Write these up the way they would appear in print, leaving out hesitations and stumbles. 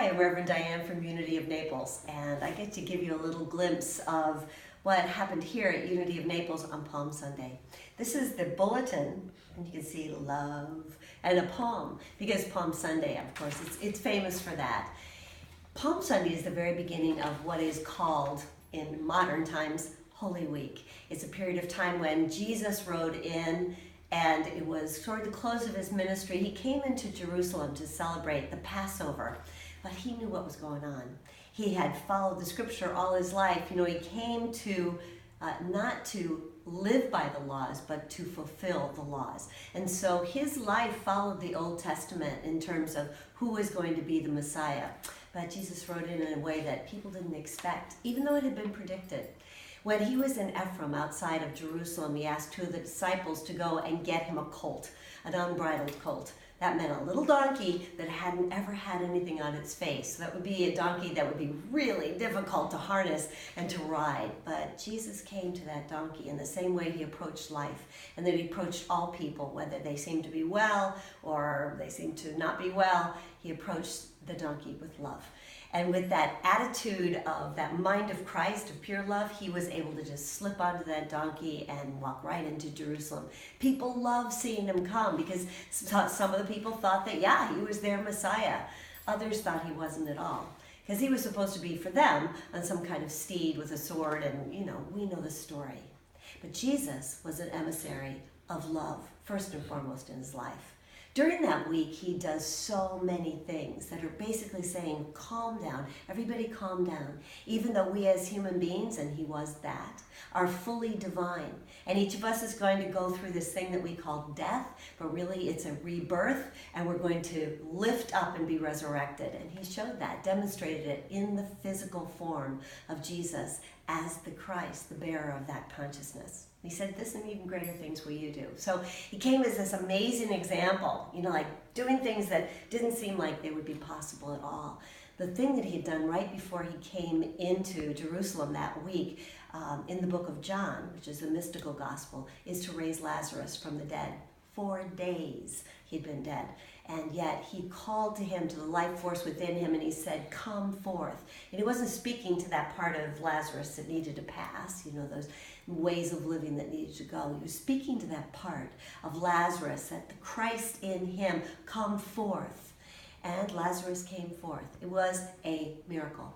Hi, I'm Reverend Diane from Unity of Naples, and I get to give you a little glimpse of what happened here at Unity of Naples on Palm Sunday. This is the bulletin, and you can see love and a palm, because Palm Sunday, of course, it's famous for that. Palm Sunday is the very beginning of what is called, in modern times, Holy Week. It's a period of time when Jesus rode in, and it was toward the close of his ministry. He came into Jerusalem to celebrate the Passover, but he knew what was going on. He had followed the scripture all his life. You know, he came to not to live by the laws, but to fulfill the laws. And so his life followed the Old Testament in terms of who was going to be the Messiah. But Jesus rode in a way that people didn't expect, even though it had been predicted. When he was in Ephraim, outside of Jerusalem, he asked two of the disciples to go and get him a colt, an unbridled colt. That meant a little donkey that hadn't ever had anything on its face. So that would be a donkey that would be really difficult to harness and to ride. But Jesus came to that donkey in the same way he approached life, and that he approached all people, whether they seemed to be well or they seemed to not be well. He approached the donkey with love. And with that attitude of that mind of Christ, of pure love, he was able to just slip onto that donkey and walk right into Jerusalem. People loved seeing him come because some of the people thought that, yeah, he was their Messiah. Others thought he wasn't at all, because he was supposed to be for them on some kind of steed with a sword, and you know, we know the story. But Jesus was an emissary of love, first and foremost in his life. During that week, he does so many things that are basically saying, calm down, everybody calm down. Even though we as human beings, and he was that, are fully divine. And each of us is going to go through this thing that we call death, but really it's a rebirth, and we're going to lift up and be resurrected. And he showed that, demonstrated it in the physical form of Jesus as the Christ, the bearer of that consciousness. He said, this and even greater things will you do. So he came as this amazing example, you know, like doing things that didn't seem like they would be possible at all. The thing that he had done right before he came into Jerusalem that week, in the book of John, which is the mystical gospel, is to raise Lazarus from the dead. 4 days he'd been dead. And yet he called to him, to the life force within him, and he said, come forth. And he wasn't speaking to that part of Lazarus that needed to pass, you know, those ways of living that needed to go. He was speaking to that part of Lazarus, that the Christ in him come forth. And Lazarus came forth. It was a miracle.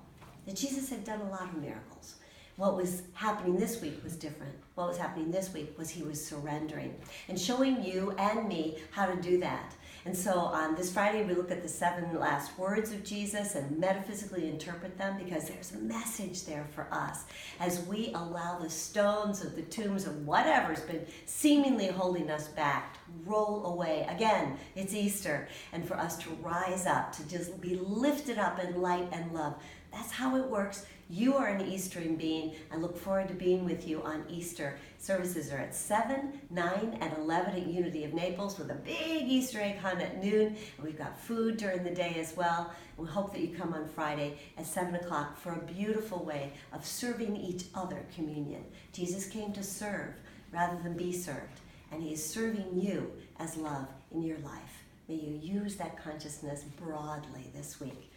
And Jesus had done a lot of miracles. What was happening this week was different. What was happening this week was he was surrendering and showing you and me how to do that. And so on this Friday, we look at the 7 last words of Jesus and metaphysically interpret them, because there's a message there for us as we allow the stones of the tombs of whatever's been seemingly holding us back to roll away. Again, it's Easter, and for us to rise up, to just be lifted up in light and love. That's how it works. You are an Eastern being. I look forward to being with you on Easter. Services are at 7, 9, and 11 at Unity of Naples, with a big Easter egg hunt at noon. And we've got food during the day as well. We hope that you come on Friday at 7 o'clock for a beautiful way of serving each other communion. Jesus came to serve rather than be served, and he is serving you as love in your life. May you use that consciousness broadly this week.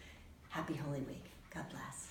Happy Holy Week. God bless.